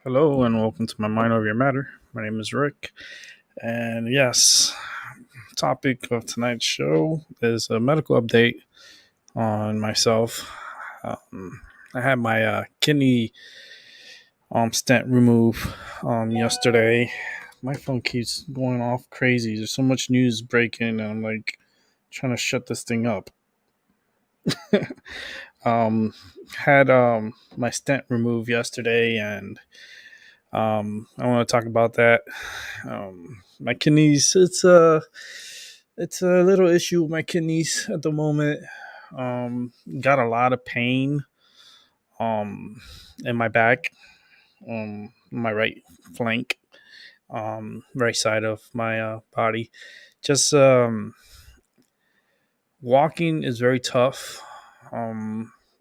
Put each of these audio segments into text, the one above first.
Hello and welcome to my Mind Over Your Matter. My name is Rick, and yes, topic of tonight's show is a medical update on myself. I had my kidney stent removed yesterday. My phone keeps going off crazy. There's so much news breaking, and I'm like trying to shut this thing up. um, had my stent removed yesterday, and I want to talk about that. My kidneys, it's a little issue with my kidneys at the moment. Got a lot of pain in my back, my right flank, right side of my body. Just walking is very tough.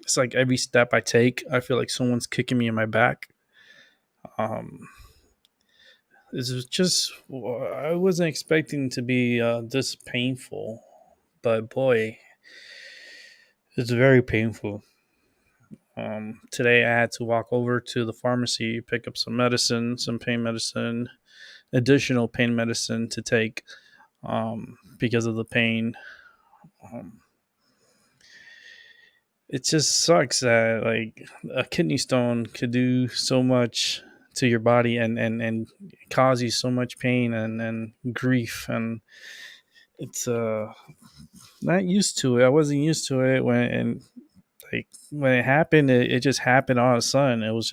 It's like every step I take, I feel like someone's kicking me in my back. Um, This was just, I wasn't expecting to be this painful, but boy, it's very painful. Today I had to walk over to the pharmacy, pick up some medicine, some pain medicine, additional pain medicine to take because of the pain. Um, it just sucks that like a kidney stone could do so much to your body and cause you so much pain and grief, and it's not used to it. I wasn't used to it when it happened. It just happened all of a sudden. It was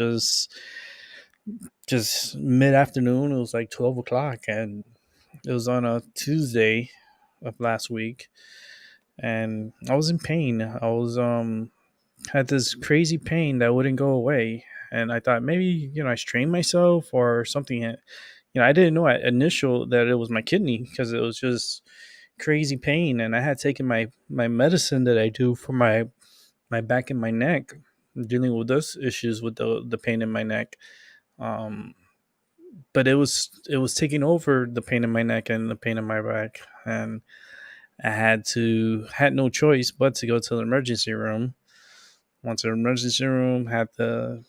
just mid afternoon. It was like 12 o'clock, and it was on a Tuesday of last week, and I was in pain. I was had this crazy pain that wouldn't go away, and I thought maybe I strained myself or something. I didn't know at initial that it was my kidney because it was just crazy pain, and I had taken my medicine that I do for my back and my neck, dealing with those issues with the pain in my neck. Um, but it was taking over the pain in my neck and the pain in my back, and I had no choice but to go to the emergency room. Went to the emergency room, had the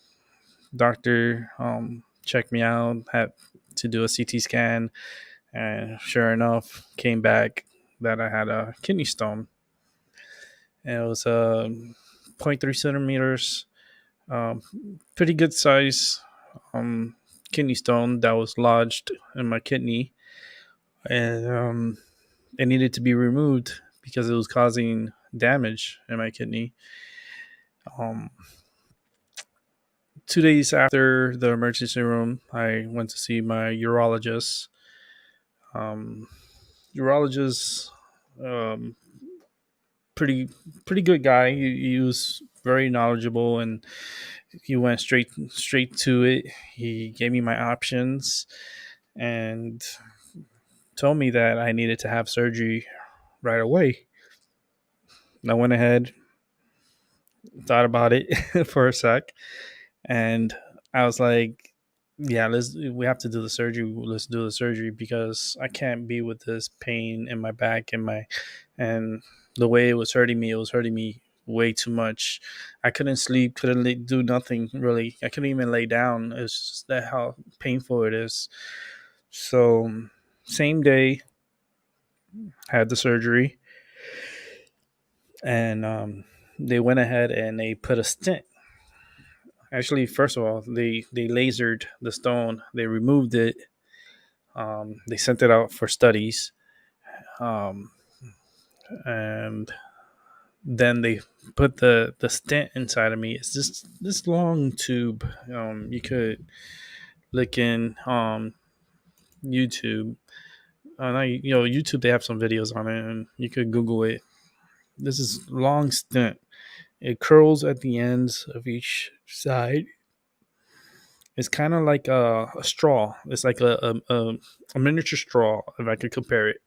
doctor check me out, had to do a CT scan, and sure enough, came back. that I had a kidney stone, and it was zero point 0.3 centimeters, um, pretty good size um, kidney stone that was lodged in my kidney, and it needed to be removed because it was causing damage in my kidney. Um, 2 days after the emergency room, I went to see my urologist. Um, urologist, um, pretty pretty good guy. He was very knowledgeable, and he went straight to it. He gave me my options and told me that I needed to have surgery right away. And I went ahead, thought about it for a sec, and I was like, "Yeah, we have to do the surgery. Let's do the surgery because I can't be with this pain in my back and the way it was hurting me way too much. I couldn't sleep, couldn't do nothing really. I couldn't even lay down. It's just that how painful it is. So, same day, had the surgery, and they went ahead and they put a stent. Actually, first of all, they lasered the stone. They removed it. They sent it out for studies, um, and then they put the stent inside of me. It's just this long tube. You could look in YouTube. YouTube. They have some videos on it, and you could Google it. This is long stent. It curls at the ends of each side. It's kind of like a straw. It's like a miniature straw, if I could compare it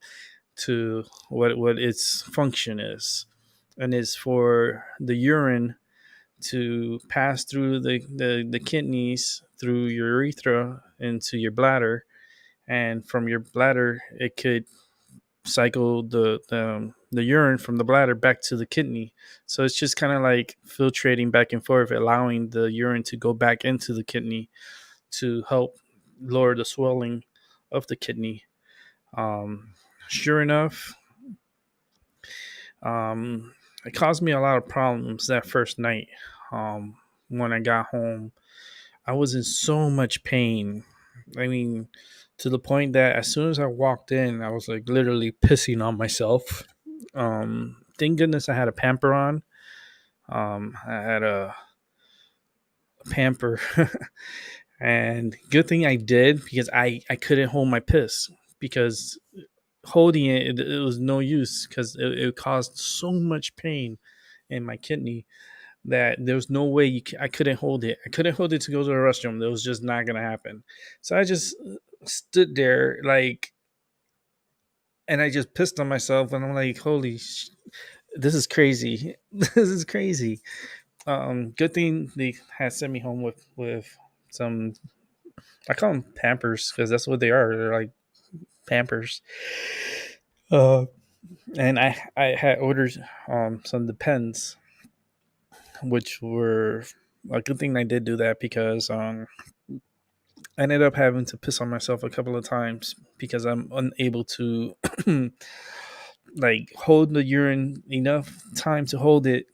to what its function is, and it's for the urine to pass through the kidneys, through your urethra into your bladder, and from your bladder it could cycle the urine from the bladder back to the kidney. So it's just kind of like filtrating back and forth, allowing the urine to go back into the kidney to help lower the swelling of the kidney. Sure enough, it caused me a lot of problems that first night. Um, when I got home, I was in so much pain. I mean, to the point that as soon as I walked in, I was like literally pissing on myself. Thank goodness I had a pamper on. I had a pamper, and good thing I did because I couldn't hold my piss because holding it was no use because it caused so much pain in my kidney that there was no way I couldn't hold it. I couldn't hold it to go to the restroom. That was just not gonna happen. So I just stood there like, and I just pissed on myself, and I'm like, this is crazy. This is crazy. Good thing they had sent me home with some. I call them Pampers because that's what they are. They're like Pampers. Uh, and I had ordered some Depends, which were a good thing I did do that because I ended up having to piss on myself a couple of times because I'm unable to like hold the urine enough time to hold it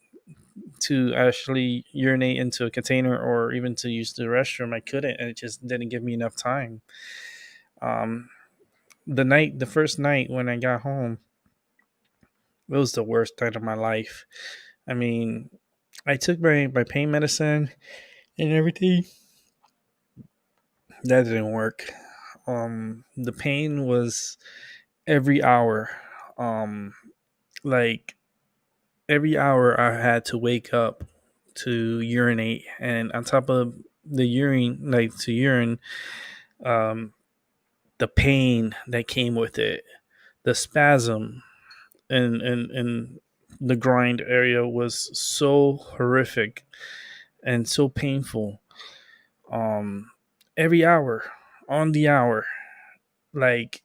to actually urinate into a container or even to use the restroom. I couldn't, and it just didn't give me enough time. Um, the first night when I got home, it was the worst night of my life. I mean, I took my pain medicine and everything. That didn't work. The pain was every hour. Um, like every hour I had to wake up to urinate, and on top of the urine, like to urine, um, the pain that came with it, the spasm, and the grind area was so horrific and so painful. Um, every hour, on the hour, like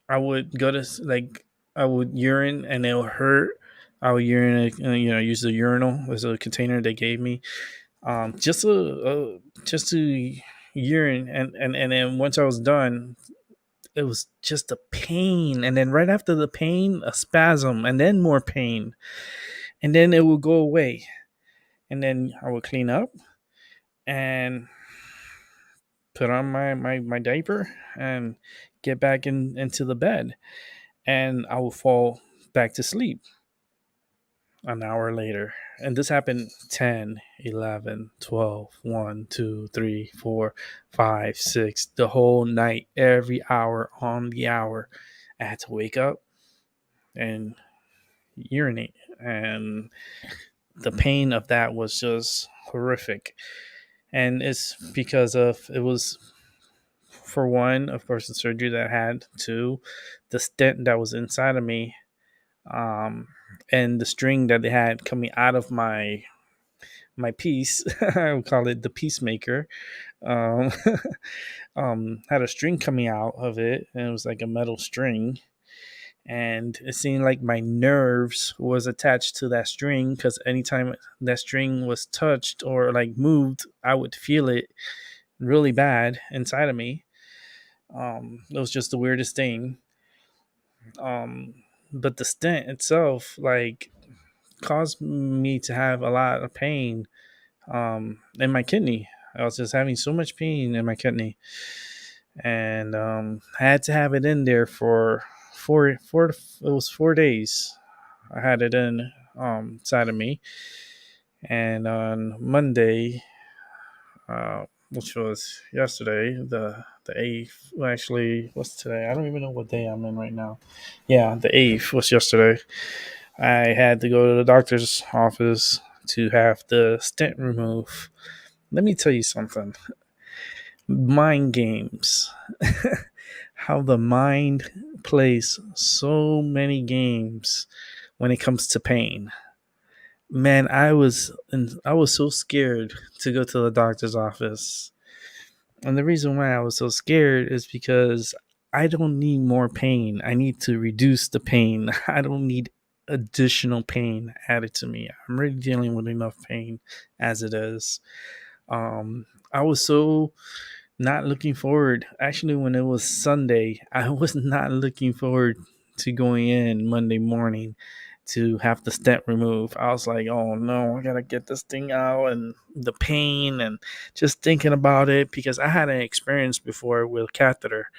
I would go to like I would urine and it would hurt. I would urinate, use the urinal as a container they gave me, just to urine, and then once I was done, it was just a pain, and then right after the pain, a spasm, and then more pain, and then it would go away, and then I would clean up and put on my diaper and get back into the bed, and I would fall back to sleep an hour later. And this happened 10, 11, 12, 1, 2, 3, 4, 5, 6, the whole night, every hour on the hour. I had to wake up and urinate. And the pain of that was just horrific. And it's because of, it was, for one, of course, the surgery that I had, two, the stent that was inside of me, um, and the string that they had coming out of my piece. I would call it the peacemaker. Um, had a string coming out of it, and it was like a metal string. And it seemed like my nerves was attached to that string, because anytime that string was touched or like moved, I would feel it really bad inside of me. It was just the weirdest thing. Um, but the stent itself, like, caused me to have a lot of pain in my kidney. I was just having so much pain in my kidney, and I had to have it in there for four. It was 4 days. I had it in inside of me, and on Monday, which was yesterday, the eighth. Well, actually, what's today? I don't even know what day I'm in right now. Yeah, the eighth was yesterday. I had to go to the doctor's office to have the stent removed. Let me tell you something. Mind games. How the mind plays so many games when it comes to pain. Man, I was so scared to go to the doctor's office. And the reason why I was so scared is because I don't need more pain. I need to reduce the pain. I don't need additional pain added to me. I'm already dealing with enough pain as it is. I was so not looking forward. Actually, when it was Sunday, I was not looking forward to going in Monday morning to have the stent removed. I was like, oh no, I gotta get this thing out, and the pain, and just thinking about it, because I had an experience before with a catheter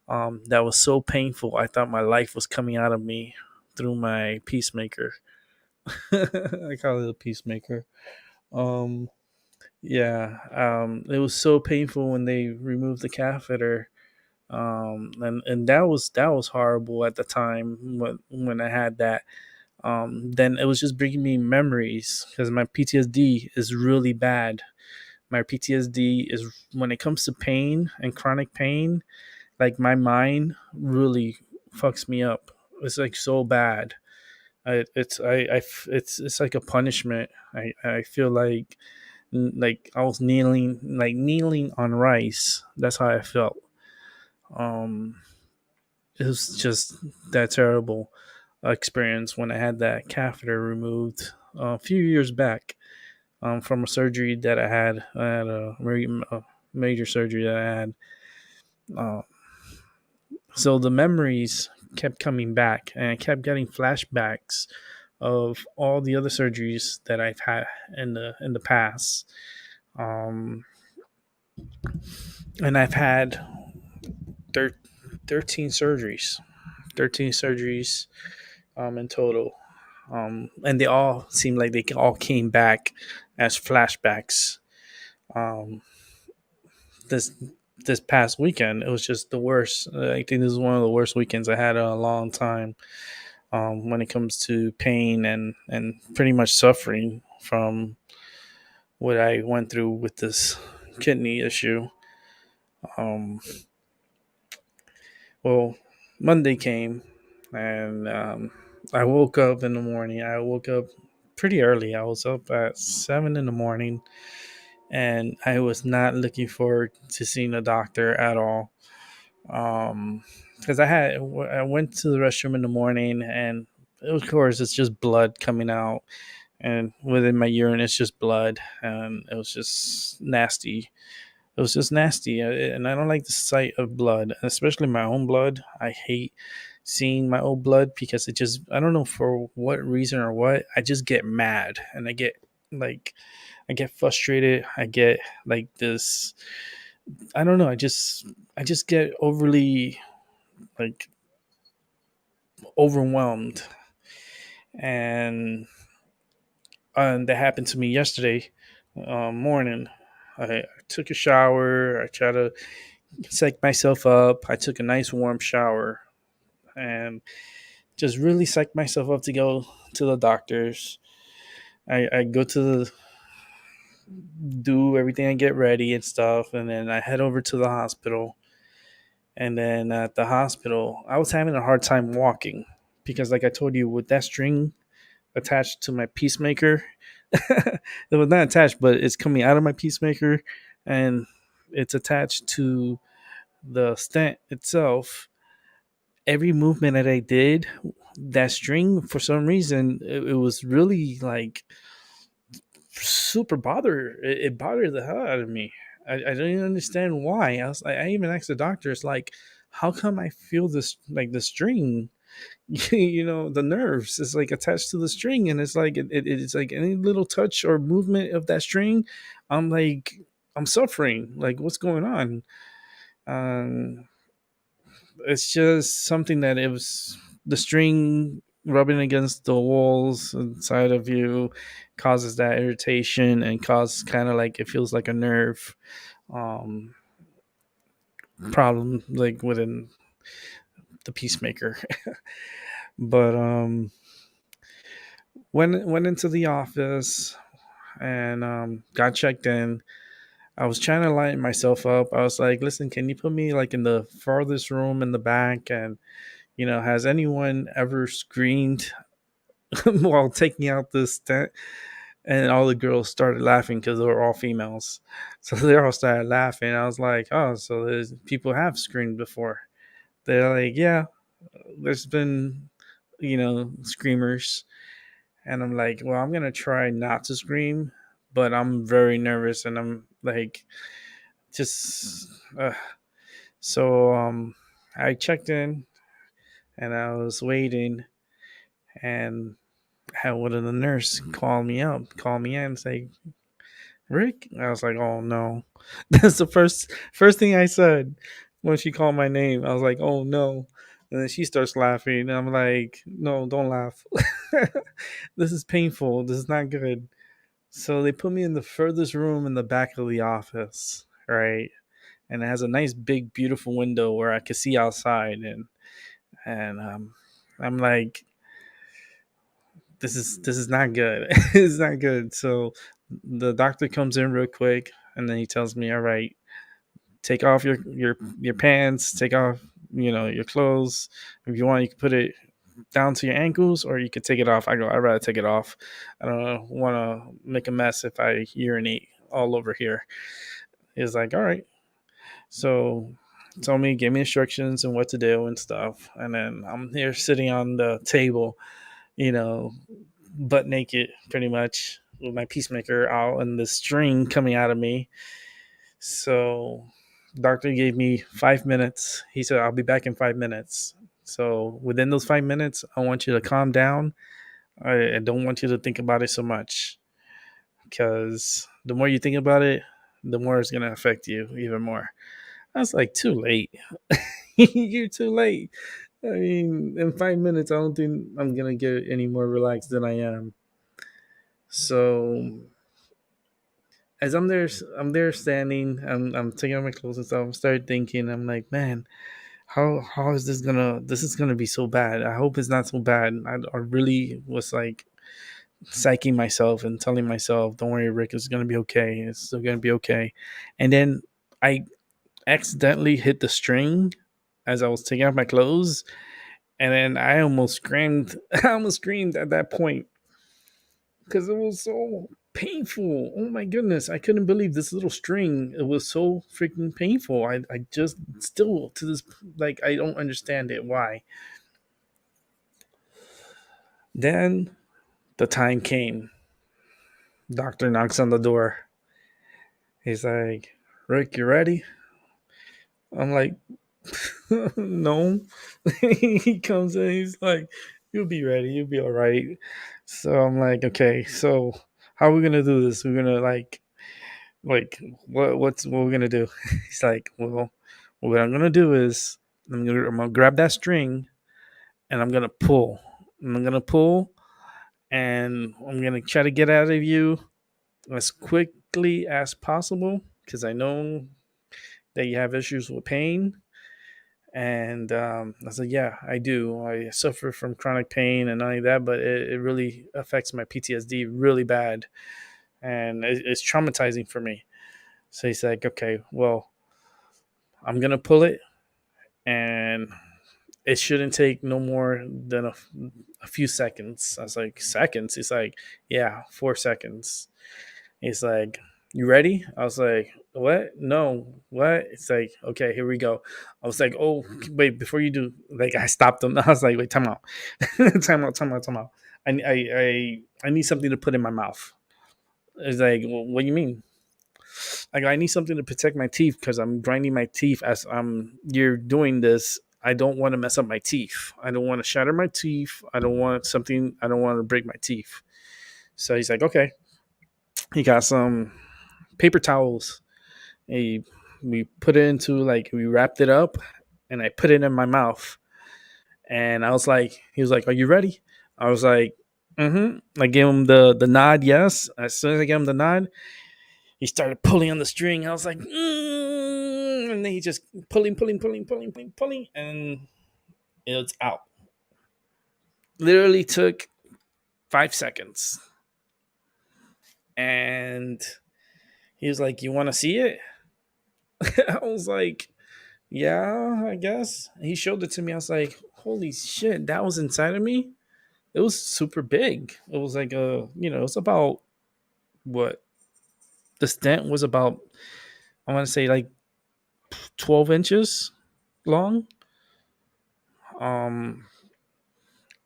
that was so painful. I thought my life was coming out of me through my peacemaker. I call it a peacemaker. Um, yeah, it was so painful when they removed the catheter, and that was horrible at the time when I had that. Then it was just bringing me memories, because my PTSD is really bad. My PTSD is, when it comes to pain and chronic pain, like, my mind really fucks me up. It's like so bad. It's like a punishment. I feel like I was kneeling on rice. That's how I felt. Um, it was just that terrible experience when I had that catheter removed a few years back, from a surgery that I had. I had a major surgery that I had. Uh, so the memories kept coming back, and I kept getting flashbacks of all the other surgeries that I've had in the past. Um, and I've had thir- 13 surgeries, 13 surgeries in total. And they all seem like they all came back as flashbacks. Um, this this past weekend, it was just the worst. I think this is one of the worst weekends I had in a long time, when it comes to pain and pretty much suffering from what I went through with this kidney issue. Um, well, Monday came, and I woke up in the morning. I woke up pretty early. I was up at 7 in the morning, and I was not looking forward to seeing a doctor at all. Because I went to the restroom in the morning, and of course it's just blood coming out, and within my urine it's just blood, and it was just nasty. It was just nasty, and I don't like the sight of blood, especially my own blood. I hate seeing my own blood because it just, I don't know for what reason or what, I just get mad and like I get frustrated. I get like this, I don't know, I just get overly like overwhelmed. And that happened to me yesterday morning. I took a shower. I tried to psych myself up. I took a nice warm shower and just really psyched myself up to go to the doctors. I go to the do everything, I get ready and stuff, and then I head over to the hospital. And then at the hospital, I was having a hard time walking because, like I told you, with that string attached to my peacemaker, it was not attached, but it's coming out of my peacemaker, and it's attached to the stent itself. Every movement that I did, that string, for some reason, it was really like super it bothered the hell out of me. I didn't understand why. I even asked the doctor, it's like, how come I feel this, like the string, the nerves is like attached to the string, and it's like it's like any little touch or movement of that string, I'm like, I'm suffering. Like, what's going on? Um, it's just something that it was the string rubbing against the walls inside of you causes that irritation and causes kind of like it feels like a nerve um problem like within the peacemaker. But went into the office and got checked in. I was trying to lighten myself up. I was like, listen, can you put me like in the farthest room in the back? And has anyone ever screamed while taking out this stent? And all the girls started laughing because they were all females. So they all started laughing. I was like, oh, so there's people have screamed before. They're like, yeah, there's been, screamers. And I'm like, well, I'm going to try not to scream, but I'm very nervous and I'm like, just, so I checked in and I was waiting and had one of the nurse call me in and say, Rick? I was like, oh no. That's the first thing I said when she called my name. I was like, oh no. And then she starts laughing. And I'm like, no, don't laugh. This is painful. This is not good. So they put me in the furthest room in the back of the office, right? And it has a nice big beautiful window where I could see outside, and I'm like, this is not good. It's not good. So the doctor comes in real quick and then he tells me, all right, take off your pants, take off, your clothes. If you want, you can put it down to your ankles or you could take it off. I'd rather take it off. I don't want to make a mess if I urinate all over here. He's like, all right. So told me, gave me instructions and what to do and stuff. And then I'm here sitting on the table, you know, butt naked pretty much with my peacemaker out and the string coming out of me. So doctor gave me 5 minutes. He said, I'll be back in 5 minutes. So within those 5 minutes, I want you to calm down. I don't want you to think about it so much because the more you think about it, the more it's going to affect you even more. I was like, too late. You're too late. I mean, in 5 minutes, I don't think I'm going to get any more relaxed than I am. So as I'm there standing. I'm taking off my clothes and stuff. I started thinking. I'm like, man, how is this gonna? This is gonna be so bad. I hope it's not so bad. I really was like psyching myself and telling myself, don't worry, Rick, it's gonna be okay. It's still gonna be okay. And then I accidentally hit the string as I was taking off my clothes, and then I almost screamed. I almost screamed at that point because it was so painful. Oh my goodness. I couldn't believe this little string. It was so freaking painful. I just still to this, like, I don't understand it. Why? Then the time came. Doctor knocks on the door. He's like, Rick, you ready? I'm like, no. He comes in, he's like, you'll be ready, you'll be all right. So I'm like, okay, so how are we gonna do this? We're gonna like what we're gonna do? He's like, well, what I'm gonna do is I'm gonna grab that string and I'm gonna pull. And I'm gonna pull and I'm gonna try to get out of you as quickly as possible because I know that you have issues with pain. And I said, yeah, I do. I suffer from chronic pain and not only that, but it really affects my PTSD really bad. And it's traumatizing for me. So he's like, okay, well, I'm going to pull it and it shouldn't take no more than a few seconds. I was like, seconds? He's like, yeah, 4 seconds. He's like, you ready? I was like, what? No, what? It's like, okay, here we go. I was like, oh, wait, before you do, like, I stopped him. I was like, wait, time out. Time out. I need something to put in my mouth. It's like, well, what do you mean? Like, I need something to protect my teeth because I'm grinding my teeth as you're doing this. I don't want to mess up my teeth. I don't want to shatter my teeth. I don't want to break my teeth. So he's like, okay. He got some paper towels. He, we put it into like, we wrapped it up and I put it in my mouth. And I was like, he was like, are you ready? I was like, mm-hmm. I gave him the nod, yes. As soon as I gave him the nod, he started pulling on the string. I was like, and then he just pulling, and it was out. Literally took 5 seconds. And he was like, you want to see it? I was like, yeah, I guess. He showed it to me. I was like, holy shit, that was inside of me. It was super big. It was like it's about what the stent was about. I want to say like 12 inches long. Um,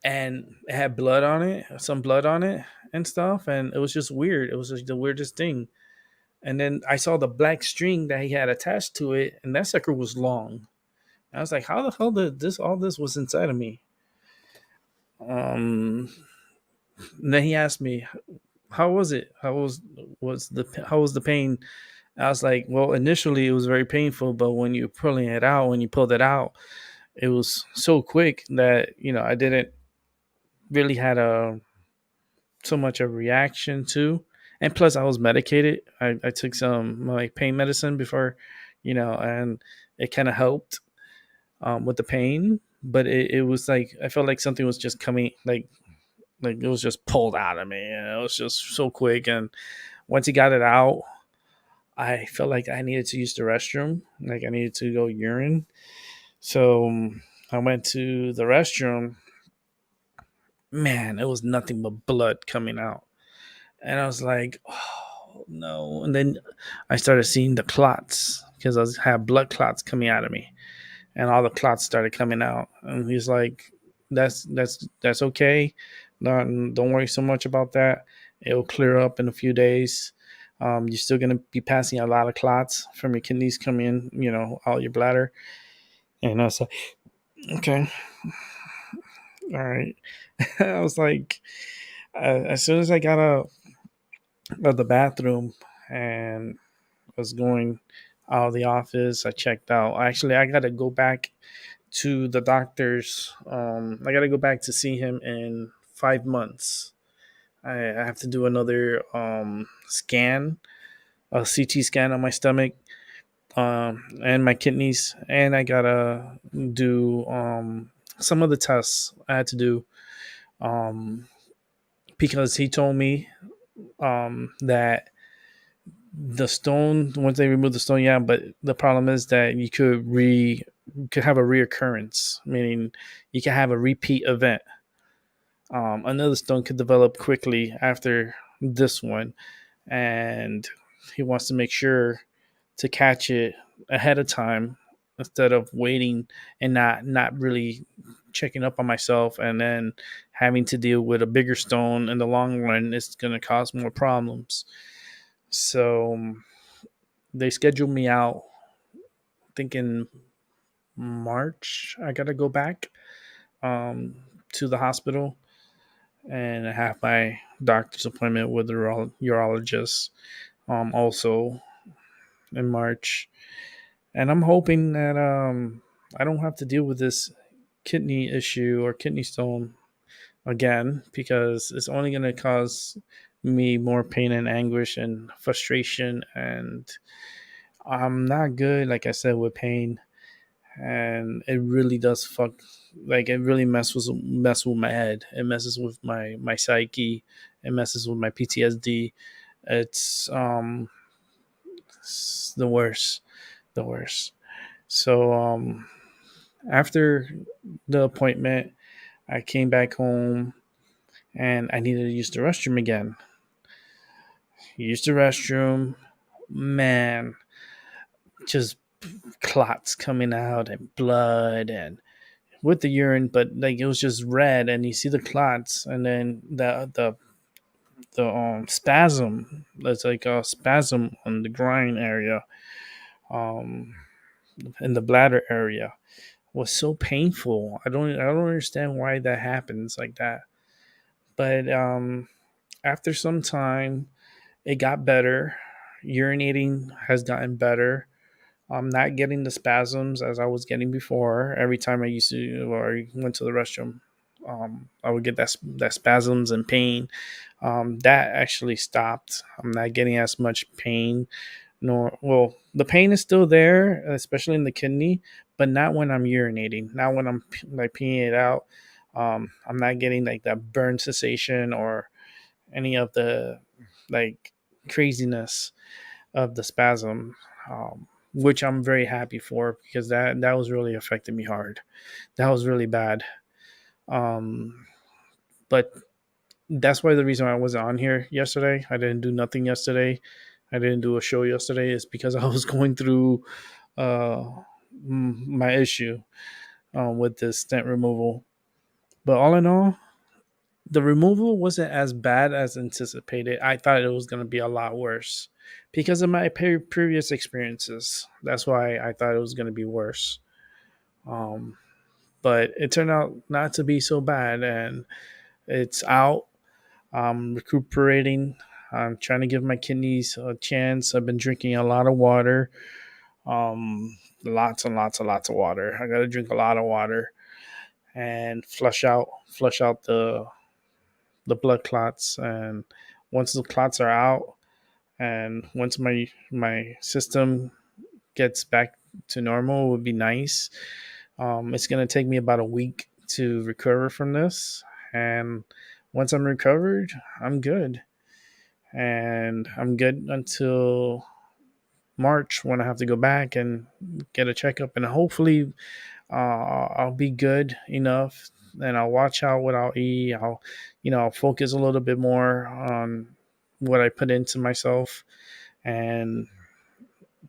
and it had blood on it, some blood on it and stuff. And it was just weird. It was just the weirdest thing. And then I saw the black string that he had attached to it, and that sucker was long. I was like, how the hell did all this was inside of me? Um, and then he asked me, how was it? How was the pain? I was like, well, initially it was very painful, but when you pulling it out, when you pulled it out, it was so quick that I didn't really had a so much a reaction to. And plus, I was medicated. I took some like pain medicine before, and it kind of helped with the pain. But it was like I felt like something was just coming, like it was just pulled out of me, and it was just so quick. And once he got it out, I felt like I needed to use the restroom, like I needed to go urine. So I went to the restroom. Man, it was nothing but blood coming out, and I was like, oh no. And then I started seeing the clots because had blood clots coming out of me, and all the clots started coming out. And he's like, that's okay. Don't worry so much about that. It'll clear up in a few days. You're still gonna be passing a lot of clots from your kidneys coming in, out your bladder. And I was like, okay, all right. I was like, as soon as I got out of the bathroom and was going out of the office, I checked out. Actually, I got to go back to the doctor's. I got to go back to see him in 5 months. I have to do another scan, a CT scan on my stomach and my kidneys, and I gotta do some of the tests I had to do because he told me that the stone, once they remove the stone, yeah, but the problem is that you could have a reoccurrence, meaning you can have a repeat event. Another stone could develop quickly after this one, and he wants to make sure to catch it ahead of time instead of waiting and not really checking up on myself and then having to deal with a bigger stone in the long run. It's going to cause more problems. So They scheduled me out, thinking March. I gotta go back um, to the hospital and have my doctor's appointment with the urologist also in March. And I'm hoping that I don't have to deal with this kidney issue or kidney stone again, because it's only going to cause me more pain and anguish and frustration. And I'm not good, like I said, with pain. And it really does it really mess with my head. It messes with my psyche. It messes with my PTSD. It's it's the worst. So after the appointment, I came back home and I needed to use the restroom again. Used the restroom, man, just clots coming out and blood and with the urine, but like it was just red, and you see the clots, and then the spasm. There's like a spasm on the groin area, um, in the bladder area. Was so painful. I don't understand why that happens like that. But after some time, it got better. Urinating has gotten better. I'm not getting the spasms as I was getting before. Every time I used to or I went to the restroom, I would get that spasms and pain. That actually stopped. I'm not getting as much pain. Nor well, the pain is still there, especially in the kidney, but not when I'm urinating. Not when I'm like peeing it out. I'm not getting like that burn sensation or any of the like craziness of the spasm, which I'm very happy for, because that was really affecting me hard. That was really bad. Um, but that's why the reason I wasn't on here yesterday. I didn't do nothing yesterday. I didn't do a show yesterday. Is because I was going through uh, my issue with this stent removal. But all in all, the removal wasn't as bad as anticipated. I thought it was going to be a lot worse because of my previous experiences. That's why I thought it was going to be worse. Um, but it turned out not to be so bad, and it's out. I'm recuperating. I'm trying to give my kidneys a chance. I've been drinking a lot of water, lots and lots and lots of water. I got to drink a lot of water and flush out the blood clots. And once the clots are out, and once my system gets back to normal, would be nice. It's gonna take me about a week to recover from this, and once I'm recovered, I'm good, and I'm good until March when I have to go back and get a checkup, and hopefully I'll be good enough, and I'll watch out what I'll eat. I'll focus a little bit more on what I put into myself, and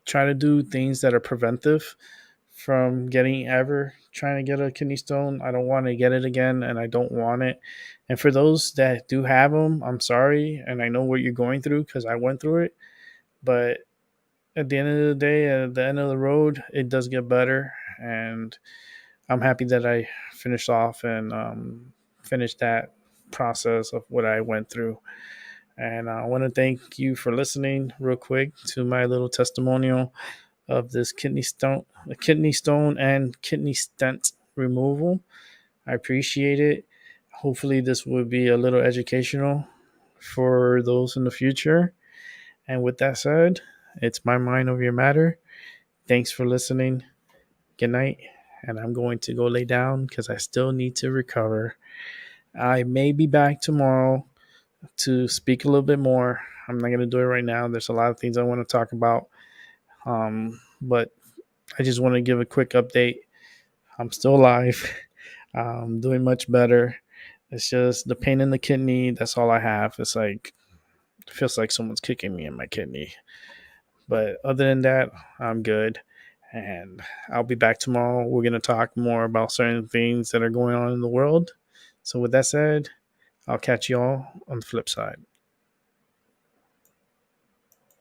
try to do things that are preventive from getting ever trying to get a kidney stone. I don't want to get it again, and I don't want it. And for those that do have them, I'm sorry, and I know what you're going through because I went through it. But at the end of the day, at the end of the road, it does get better, and I'm happy that I finished off and finished that process of what I went through. And I want to thank you for listening real quick to my little testimonial of this kidney stone and kidney stent removal. I appreciate it. Hopefully this will be a little educational for those in the future. And with that said, it's my mind over your matter. Thanks for listening. Good night. And I'm going to go lay down because I still need to recover. I may be back tomorrow to speak a little bit more. I'm not going to do it right now. There's a lot of things I want to talk about. But I just want to give a quick update. I'm still alive. I'm doing much better. It's just the pain in the kidney. That's all I have. It's like, it feels like someone's kicking me in my kidney. But other than that, I'm good. And I'll be back tomorrow. We're going to talk more about certain things that are going on in the world. So, with that said, I'll catch y'all on the flip side.